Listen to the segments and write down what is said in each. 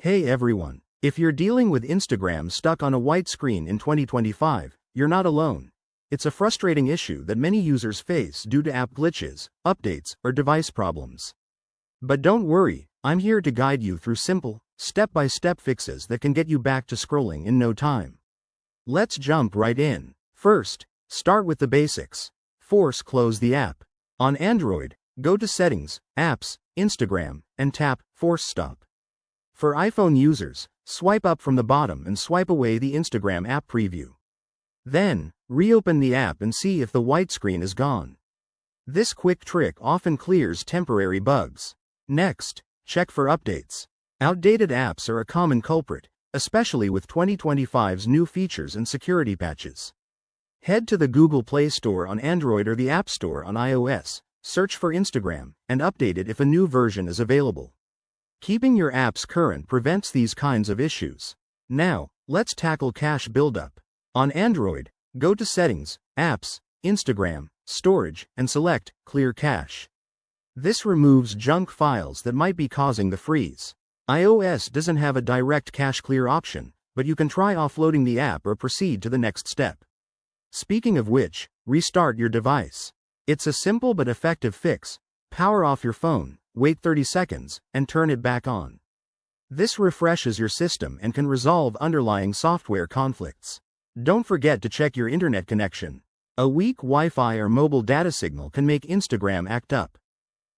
Hey everyone. If you're dealing with Instagram stuck on a white screen in 2025, you're not alone. It's a frustrating issue that many users face due to app glitches, updates, or device problems. But don't worry, I'm here to guide you through simple, step-by-step fixes that can get you back to scrolling in no time. Let's jump right in. First, start with the basics. Force close the app. On Android, go to Settings, Apps, Instagram, and tap Force Stop. For iPhone users, swipe up from the bottom and swipe away the Instagram app preview. Then, reopen the app and see if the white screen is gone. This quick trick often clears temporary bugs. Next, check for updates. Outdated apps are a common culprit, especially with 2025's new features and security patches. Head to the Google Play Store on Android or the App Store on iOS, search for Instagram, and update it if a new version is available. Keeping your apps current prevents these kinds of issues. Now, let's tackle cache buildup. On Android, go to Settings, Apps, Instagram, Storage, and select Clear Cache. This removes junk files that might be causing the freeze. iOS doesn't have a direct cache clear option, but you can try offloading the app or proceed to the next step. Speaking of which, restart your device. It's a simple but effective fix. Power off your phone, wait 30 seconds, and turn it back on. This refreshes your system and can resolve underlying software conflicts. Don't forget to check your internet connection. A weak Wi-Fi or mobile data signal can make Instagram act up.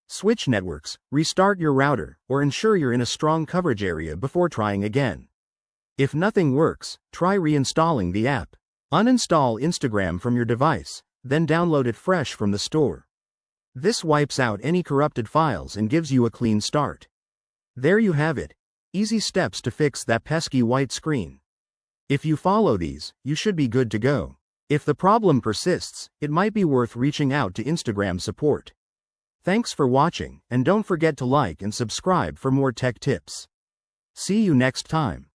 Switch networks, restart your router, or ensure you're in a strong coverage area before trying again. If nothing works, try reinstalling the app. Uninstall Instagram from your device, then download it fresh from the store. This wipes out any corrupted files and gives you a clean start. There you have it. Easy steps to fix that pesky white screen. If you follow these, you should be good to go. If the problem persists, it might be worth reaching out to Instagram support. Thanks for watching, and don't forget to like and subscribe for more tech tips. See you next time.